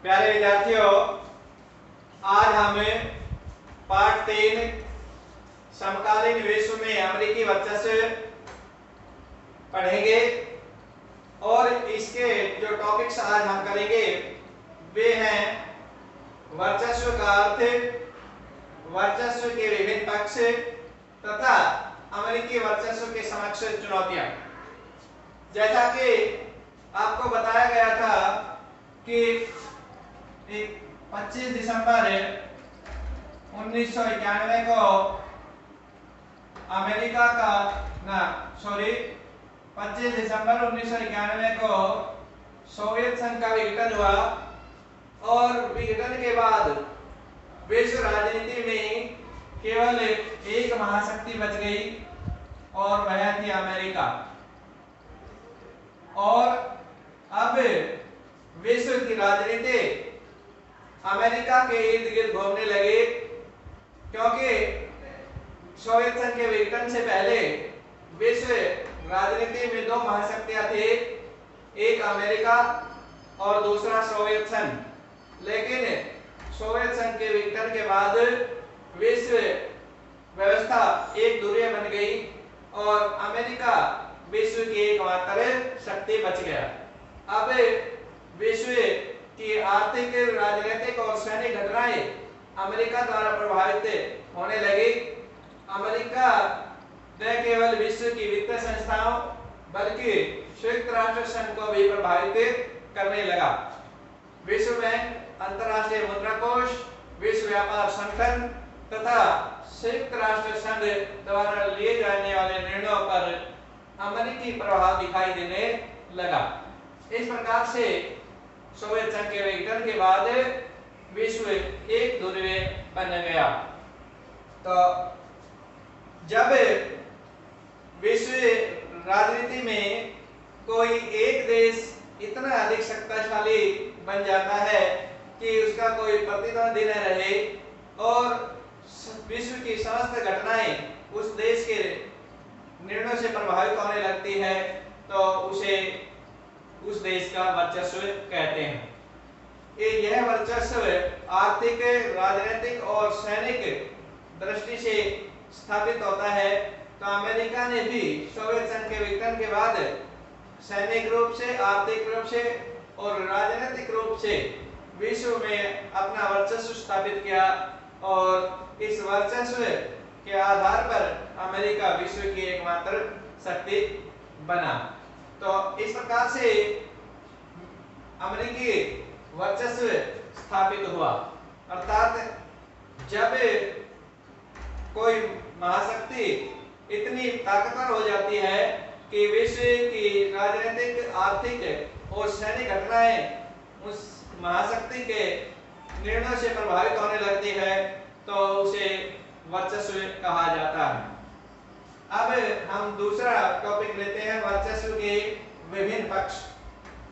प्यारे विद्यार्थियों, आज हम पाठ 3 समकालीन विश्व में अमेरिकी वर्चस्व पढ़ेंगे और इसके जो टॉपिक्स आज हम करेंगे वे हैं वर्चस्व का अर्थ, वर्चस्व के विभिन्न पक्ष तथा अमेरिकी वर्चस्व के समक्ष चुनौतियां। जैसा कि आपको बताया गया था कि 25 दिसंबर 1991 को अमेरिका का 25 दिसंबर 1991 को सोवियत संघ का विघटन हुआ और विघटन के बाद विश्व राजनीति में केवल एक महाशक्ति बच गई और वह थी अमेरिका। और अब विश्व की राजनीति अमेरिका के इर्द गिर्द घूमने लगे, क्योंकि सोवियत संघ के विघटन से पहले विश्व राजनीति में दो महाशक्तियां थे, एक अमेरिका और दूसरा सोवियत संघ। लेकिन सोवियत संघ के विघटन के बाद विश्व व्यवस्था एक दूरिया बन गई और अमेरिका विश्व की एकमात्र शक्ति बच गया। अब विश्व की आर्थिक, राजनीतिक और सैनिक घटनाएं अमेरिका द्वारा प्रभावित होने लगी। अमेरिका न केवल विश्व की वित्तीय संस्थाओं बल्कि संयुक्त राष्ट्र संघ को भी प्रभावित करने लगा। विश्व बैंक, अंतर्राष्ट्रीय मुद्रा कोष, विश्व व्यापार संगठन तथा संयुक्त राष्ट्र संघ द्वारा लिए जाने वाले निर्णयों पर अमेरिकी प्रभाव दिखाई देने लगा। इस प्रकार से सोवियत संघ के विघटन के बाद विश्व एक ध्रुवीय बन गया। तो जब विश्व राजनीति में कोई एक देश इतना अधिक शक्तिशाली बन जाता है कि उसका कोई प्रतिद्वंदी न रहे और विश्व की समस्त घटनाएं उस देश के निर्णयों से प्रभावित होने लगती है, तो उसे उस देश का वर्चस्व कहते हैं। यह वर्चस्व आर्थिक, राजनीतिक और सैनिक दृष्टि से स्थापित होता है। तो अमेरिका ने भी सोवियत संघ के विघटन के बाद सैनिक रूप से, आर्थिक रूप से और राजनीतिक रूप से विश्व में अपना वर्चस्व स्थापित किया और इस वर्चस्व के आधार पर अमेरिका विश्व की एकमात्र शक्ति बना। तो इस प्रकार से अमेरिकी वर्चस्व स्थापित हुआ। अर्थात जब कोई महाशक्ति इतनी ताकतवर हो जाती है कि विश्व की राजनीतिक, आर्थिक और सैनिक घटनाएं उस महाशक्ति के निर्णयों से प्रभावित होने लगती है, तो उसे वर्चस्व कहा जाता है। अब हम दूसरा टॉपिक लेते हैं, वर्चस्व के विभिन्न पक्ष।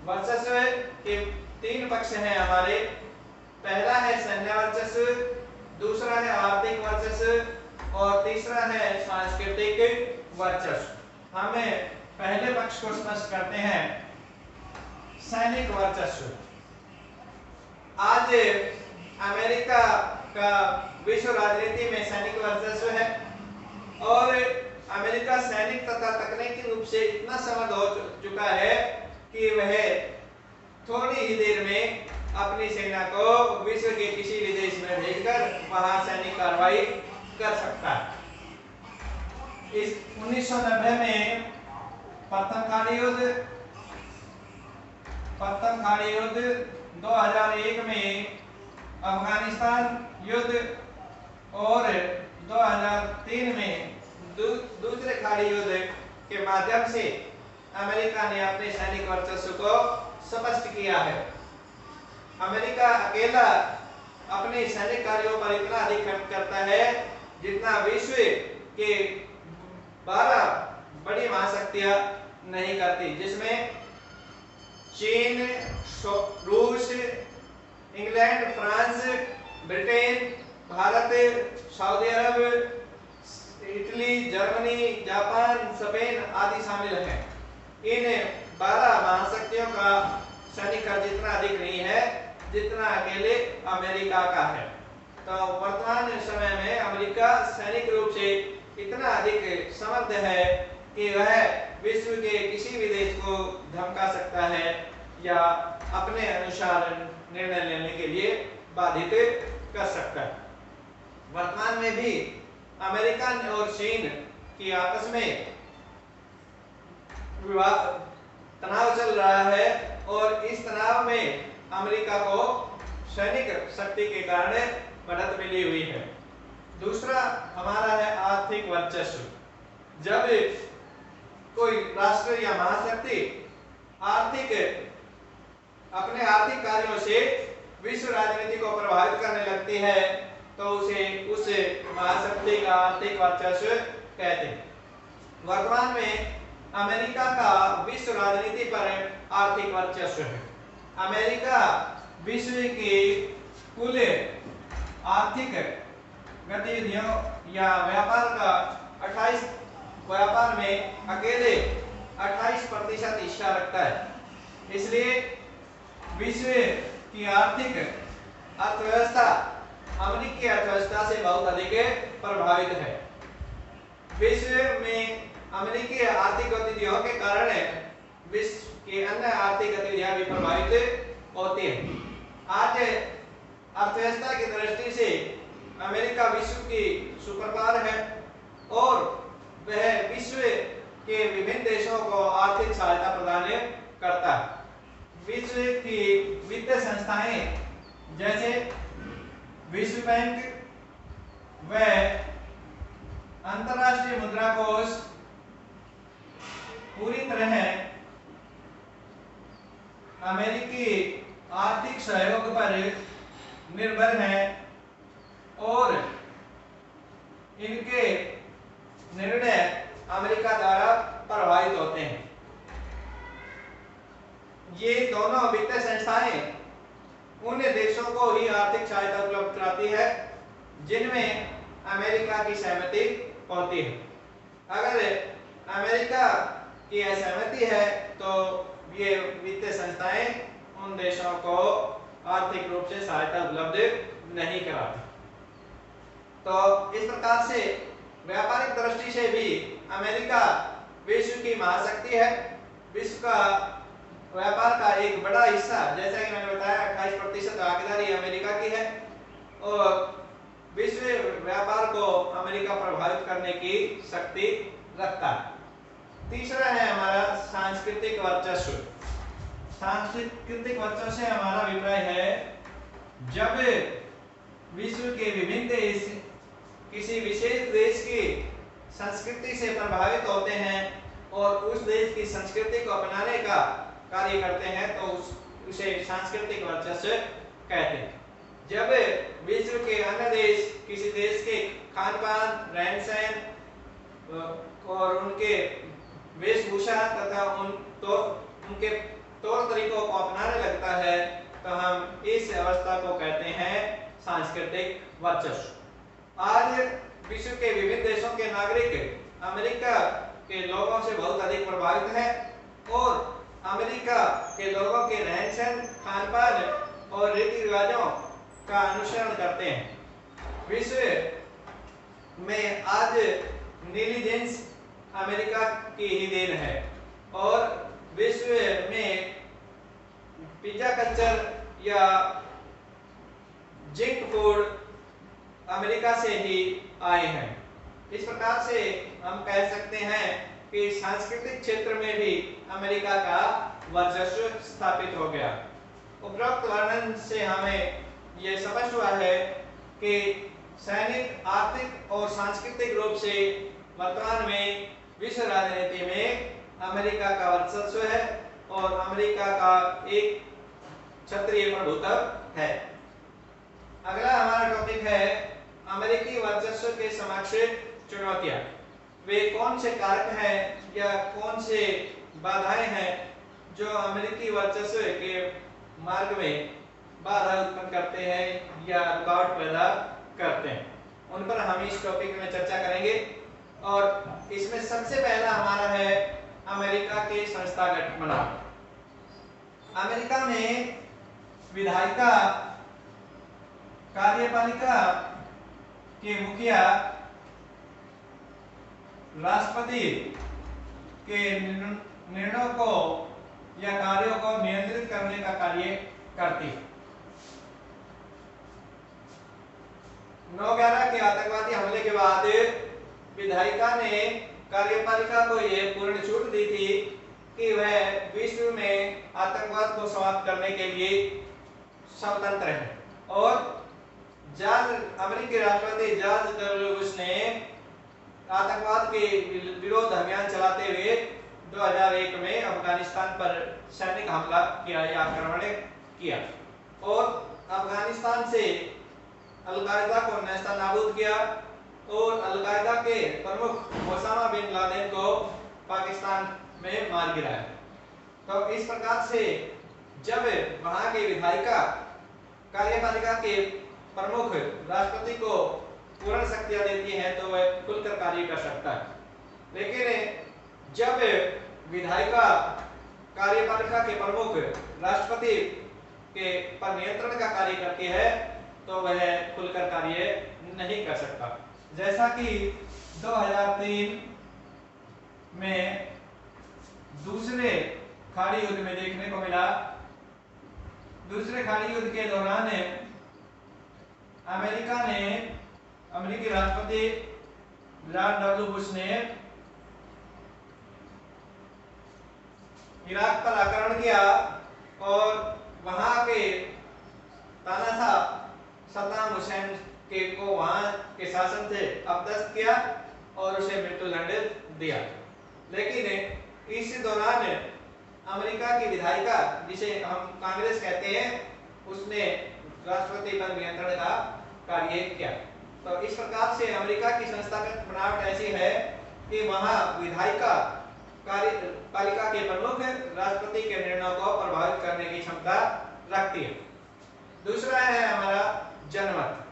वर्चस्व के 3 पक्ष हैं हमारे। पहला है सैन्य वर्चस्व, दूसरा है आर्थिक वर्चस्व और तीसरा है सांस्कृतिक वर्चस्व। हमें पहले पक्ष को स्पष्ट करते हैं, सैनिक वर्चस्व। आज अमेरिका का विश्व राजनीति में सैनिक वर्चस्व है और अमेरिका सैनिक तथा तकनीकी रूप से इतना समृद्ध हो चुका है कि वह थोड़ी ही देर में अपनी सेना को विश्व के किसी भी देश में भेजकर वहां सैनिक कार्रवाई कर सकता है। इस 1990 में प्रथम खाड़ी युद्ध, 2001 में अफगानिस्तान युद्ध और 2003 में दूसरे खाड़ी युद्ध के माध्यम से अमेरिका ने अपने सैनिक वर्चस्व को स्पष्ट किया है। अमेरिका अकेला अपने सैनिक कार्यों पर इतना अधिक खर्च करता है जितना विश्व के 12 बड़ी महाशक्तियां नहीं करती, जिसमें चीन, रूस, England, France, Britain, Bharat, Saudi Arab, Italy, Germany, Japan, Spain आदि शामिल हैं। इन 12 महाशक्तियों का सैनिक खर्च इतना अधिक नहीं है जितना अकेले अमेरिका का है। तो वर्तमान समय में अमेरिका सैनिक रूप से इतना अधिक समर्थ है कि वह विश्व के किसी भी देश को धमका सकता है या अपने अनुसार निर्णय लेने के लिए बाधित कर सकता है। वर्तमान में भी अमेरिका और चीन की आपस में तनाव चल रहा है और इस तनाव में अमेरिका को सैनिक शक्ति के कारण मदद मिली हुई है। दूसरा हमारा है आर्थिक वर्चस्व। जब कोई राष्ट्र या महाशक्ति अपने आर्थिक कार्यों से विश्व राजनीति को प्रभावित करने लगती है तो उसे उस महाशक्ति का आर्थिक वर्चस्व कहते हैं। वर्तमान में अमेरिका का विश्व राजनीति पर आर्थिक वर्चस्व है। अमेरिका विश्व की कुल आर्थिक गतिविधियों या व्यापार में अकेले 28% हिस्सा रखता है। इसलिए विश्व की आर्थिक अर्थव्यवस्था अमेरिकी अर्थव्यवस्था से बहुत अधिक प्रभावित है। विश्व में अमेरिकी आर्थिक गतिविधियों के कारण विश्व की अन्य आर्थिक गतिविधियां भी प्रभावित होती हैं। आज अर्थव्यवस्था की दृष्टि से अमेरिका विश्व की सुपर पावर है और वह विश्व के विभिन्न देशों को आर्थिक सहायता प्रदान करता है। विश्व की वित्तीय संस्थाएं जैसे विश्व बैंक व अंतर्राष्ट्रीय मुद्रा कोष पूरी तरह अमेरिकी आर्थिक सहयोग पर निर्भर है और इनके निर्णय अमेरिका द्वारा प्रभावित होते हैं। ये दोनों वित्तीय संस्थाएं उन देशों को ही आर्थिक सहायता उपलब्ध कराती है जिनमें अमेरिका की सहमति होती है। अगर अमेरिका की असहमति है तो ये वित्तीय संस्थाएं उन देशों को आर्थिक रूप से सहायता उपलब्ध नहीं कराती। तो इस प्रकार से व्यापारिक दृष्टि से भी अमेरिका विश्व की महाशक्ति है। विश्व का व्यापार का एक बड़ा हिस्सा जैसा कि मैंने बताया 28% भागीदारी अमेरिका की है और विश्व व्यापार को अमेरिका प्रभावित करने की शक्ति रखता है। तीसरा है हमारा सांस्कृतिक वर्चस्व। सांस्कृतिक वर्चस्व से हमारा अभिप्राय है जब विश्व के विभिन्न देश किसी विशेष देश की संस्कृति से प्रभावित होते हैं और उस देश की संस्कृति को अपनाने का कार्य करते हैं तो उसे सांस्कृतिक वर्चस्व कहते हैं। जब विश्व के अन्य देश किसी देश के खान पान, रहन सहन और उनके वेशभूषा तथा उनके तौर तरीकों को अपनाने लगता है तो हम इस अवस्था को कहते हैं सांस्कृतिक वर्चस्व। आज विश्व के विभिन्न देशों के नागरिक अमेरिका के लोगों से बहुत अधिक प्रभावित हैं और अमेरिका के लोगों के रहन सहन, खान पान और रीति रिवाजों का अनुसरण करते हैं। विश्व में आज नीली जींस अमेरिका की ही देन है और विश्व में पिज्जा कल्चर या जंक फूड अमेरिका से ही आए हैं। इस प्रकार से हम कह सकते हैं कि सांस्कृतिक क्षेत्र में भी अमेरिका का वर्चस्व स्थापित हो गया। उपरोक्त वर्णन से हमें यह स्पष्ट हुआ है कि सैनिक, आर्थिक और सांस्कृतिक रूप से वर्तमान में विश्व राजनीति में अमेरिका का वर्चस्व है और अमेरिका का एक क्षत्रिय प्रभुत्व है। अगला हमारा टॉपिक है अमेरिकी वर्चस्व के समक्ष चुनौतियां। वे कौन से कारक हैं या कौन से बाधाएं हैं जो अमेरिकी वर्चस्व के मार्ग में बाधा उत्पन्न करते हैं या रुकावट पैदा करते हैं, उन पर हम इस टॉपिक में चर्चा करेंगे। और इसमें सबसे पहला हमारा है अमेरिका के संस्थागत बनाव। अमेरिका में विधायिका कार्यपालिका के मुखिया राष्ट्रपति के निर्णयों को या कार्यों को नियंत्रित करने का कार्य करती है। 9/11 के आतंकवादी हमले के बाद विधायिका ने कार्यपालिका को यह पूर्ण छूट दी थी कि वह विश्व में आतंकवाद को समाप्त करने के लिए स्वतंत्र है। और अमेरिकी राष्ट्रपति जॉर्ज डब्ल्यू बुश ने आतंकवाद के विरोध अभियान चलाते हुए 2001 में अफगानिस्तान पर सैनिक हमला किया या आक्रमण किया और अफगानिस्तान से अल-कायदा को नेस्तनाबूद किया और अल-कायदा के प्रमुख ओसामा बिन लादेन को पाकिस्तान में मार गिराया। तो इस प्रकार से जब वहां के विधायिका कार्यपालिका के प्रमुख राष्ट्रपति को पूर्ण शक्तियां देती है तो वह खुलकर कार्य कर सकता है। लेकिन जब विधायिका कार्यपालिका के प्रमुख राष्ट्रपति के पर नियंत्रण का कार्य करती है तो वह खुलकर कार्य नहीं कर सकता। जैसा कि 2003 में दूसरे खाड़ी युद्ध में देखने को मिला। दूसरे खाड़ी युद्ध के दौरान अमेरिकी राष्ट्रपति जॉर्ज डब्ल्यू बुश ने इराक पर आक्रमण किया और वहां के तानाशाह सद्दाम हुसैन को वहां के शासन से अपदस्थ किया और उसे मृत्युदंड दिया। लेकिन इस दौरान अमेरिका की विधायिका जिसे हम कांग्रेस कहते हैं उसने राष्ट्रपति पर नियंत्रण का कार्य किया। तो इस प्रकार से अमेरिका की संस्थागत बनावट ऐसी है कि वहां विधायिका कार्यपालिका के प्रमुख राष्ट्रपति के निर्णयों को प्रभावित करने की क्षमता रखती है। दूसरा है हमारा जनमत।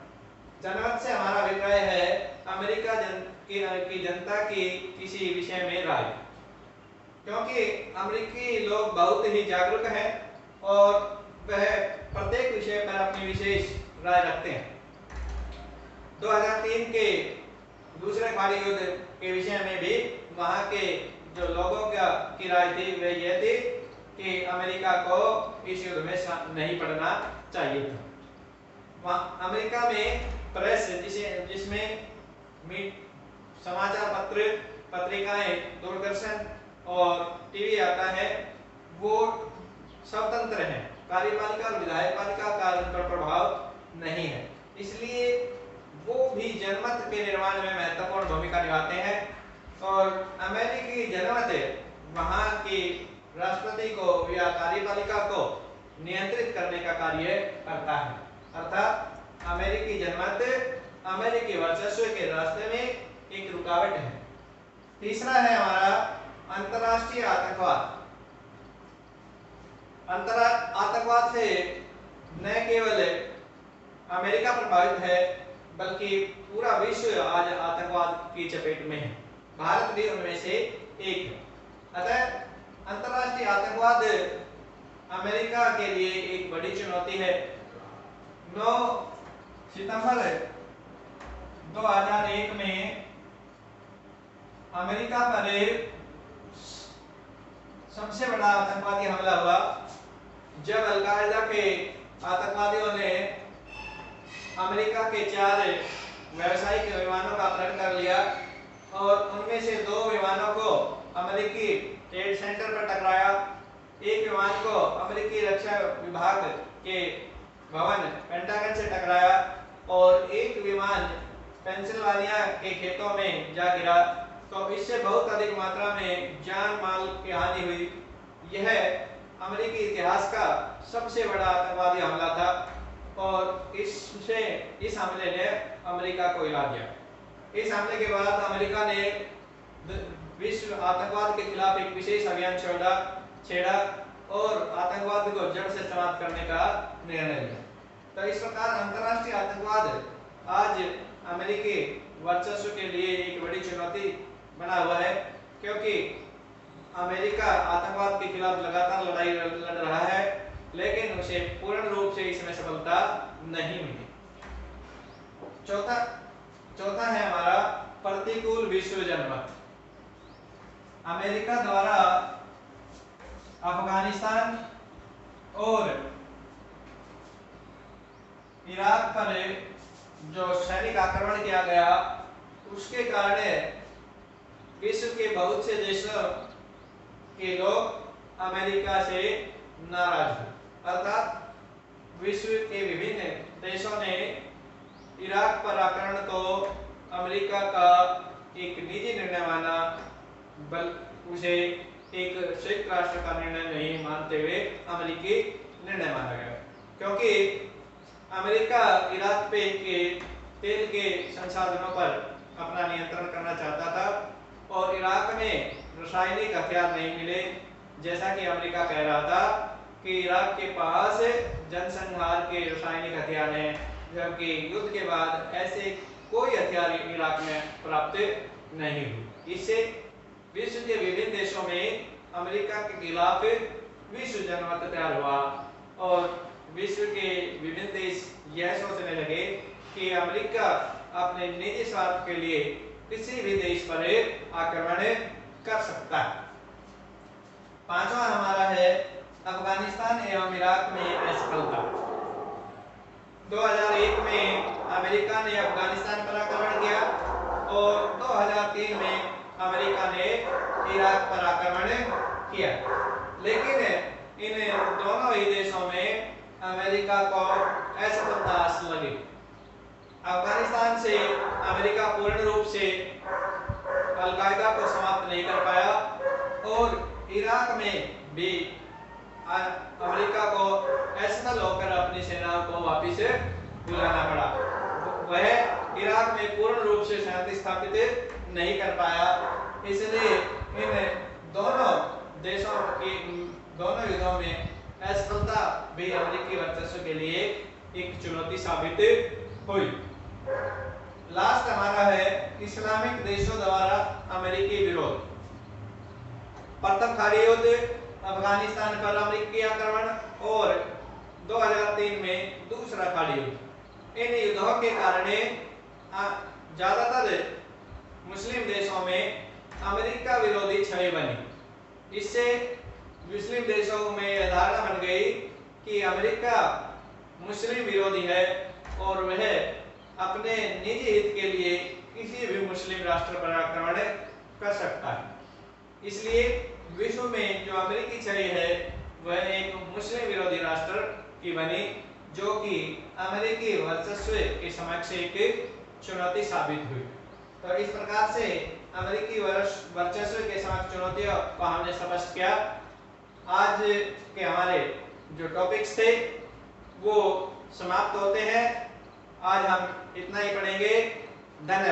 जनमत से हमारा अभिप्राय है अमेरिका की जनता की किसी विषय में राय, क्योंकि अमेरिकी लोग बहुत ही जागरूक हैं और वह प्रत्येक विषय पर अपनी विशेष राय रखते हैं। 2003 के दूसरे खाड़ी युद्ध के विषय में भी वहां के जो लोगों की राय थी वह यह थी कि अमेरिका को इस युद्ध में नहीं पड़ना चाहिए था। वहां अमेरिका में प्रेस जिसमें समाचार पत्र, पत्रिकाएं, दूरदर्शन और टीवी आता है वो स्वतंत्र है। कार्यपालिका और विधायिका का उन पर प्रभाव नहीं है, इसलिए वो भी जनमत के निर्माण में महत्वपूर्ण भूमिका निभाते हैं। और अमेरिकी जनमत वहां की राष्ट्रपति को या कार्यपालिका को नियंत्रित करने का कार्य करता है। अर्थात अमेरिकी जनमत अमेरिकी वर्चस्व के रास्ते में एक रुकावट है। तीसरा है हमारा अंतर्राष्ट्रीय आतंकवाद। आतंकवाद से न केवल अमेरिका प्रभावित है बल्कि पूरा विश्व आज आतंकवाद की चपेट में है। भारत भी उनमें से एक है। अतः अंतर्राष्ट्रीय आतंकवाद अमेरिका के लिए एक बड़ी चुनौती है। 9 सितंबर 2001 में अमेरिका पर सबसे बड़ा आतंकवादी हमला हुआ जब अल-कायदा के आतंकवादियों ने अमेरिका के 4 व्यावसायिक विमानों का अपहरण कर लिया और उनमें से 2 विमानों को अमेरिकी ट्रेड सेंटर पर टकराया। एक विमान को अमेरिकी रक्षा विभाग के भवन पेंटागन से टकराया और एक विमान पेंसिल्वानिया के खेतों में जा गिरा। तो इससे बहुत अधिक मात्रा में जान माल की हानि हुई। यह अमेरिकी इतिहास का सबसे बड़ा आतंकवादी हमला था और इस हमले ने अमेरिका को हिला दिया। इस हमले के बाद अमेरिका ने विश्व आतंकवाद के खिलाफ एक विशेष अभियान छेड़ा और आतंकवाद को जड़ से समाप्त करने का निर्णय लिया। तो इस प्रकार अंतर्राष्ट्रीय आतंकवाद आज अमेरिकी वर्चस्व के लिए एक बड़ी चुनौती बना हुआ है, क्योंकि अमेरिका आतंकवाद के खिलाफ लगातार लड़ाई लड़ रहा है लेकिन उसे पूर्ण रूप से इसमें सफलता नहीं मिली। चौथा है हमारा प्रतिकूल विश्व जनमत। अमेरिका द्वारा अफगानिस्तान और इराक पर जो सैनिक आक्रमण किया गया, उसके कारण विश्व के बहुत से देशों के लोग अमेरिका से नाराज हुए। अर्थात विश्व के विभिन्न देशों ने इराक पर आक्रमण को अमेरिका का एक निजी निर्णय माना, उसे एक संयुक्त राष्ट्र का निर्णय नहीं मानते हुए अमेरिकी निर्णय माना गया। क्योंकि अमेरिका इराक पे के तेल के संसाधनों पर अपना नियंत्रण करना चाहता था और इराक में रासायनिक हथियार नहीं मिले, जैसा कि अमेरिका कह रहा था कि इराक के पास जनसंहार के रासायनिक हथियार हैं, जबकि युद्ध के बाद ऐसे कोई हथियार इराक में प्राप्त नहीं हुए। इससे विश्व के विभिन्न देशों में अमेरिका के खिलाफ विश्व जनमत तैयार हुआ और विश्व के विभिन्न देश यह सोचने लगे कि अमेरिका अपने निजी स्वार्थ के लिए किसी भी देश पर आक्रमण कर सकता है। पांचवा हमारा है अफगानिस्तान एवं इराक में असफलता। 2001 में अमेरिका ने अफगानिस्तान पर आक्रमण किया और 2003 में अमेरिका ने इराक पर आक्रमण किया, लेकिन इन दोनों ही देशों में अमेरिका को असफलता हासिल लगी। अफगानिस्तान से अमेरिका पूर्ण रूप से अल-कायदा को समाप्त नहीं कर पाया और इराक में भी अमेरिका को असफल होकर अपनी सेनाओं को वापस बुलाना पड़ा। वह इराक में पूर्ण रूप से शांति स्थापित नहीं कर पाया, इसलिए इन दोनों देशों की दोनों युद्धों में असफलता भी अमेरिकी वर्चस्व के लिए एक चुनौती साबित हुई। लास्ट हमारा है इस्लामिक देशों द्वारा अमेरिकी विरोध। प्रथम खाड़ी युद्ध, अफगानिस्तान पर अमेरिकी आक्रमण और 2003 में दूसरा खाड़ी युद्ध। इन युद्धों के कारण ज्यादातर मुस्लिम देशों में अमेरिका विरोधी छवि बनी। इससे मुस्लिम देशों में धारणा बन गई कि अमेरिका मुस्लिम विरोधी है और वह अपने निजी हित के लिए किसी भी मुस्लिम राष्ट्र पर आक्रमण कर सकता है। इसलिए विश्व में जो अमेरिकी छवि है वह एक मुस्लिम विरोधी राष्ट्र की बनी, जो कि अमेरिकी वर्चस्व के समक्ष एक चुनौती साबित हुई। तो इस प्रकार से अमेरिकी वर्चस्व के समक्ष चुनौतियों को हमने स्पष्ट किया। आज के हमारे जो टॉपिक्स थे वो समाप्त होते हैं। आज हम इतना ही पढ़ेंगे। धन्यवाद।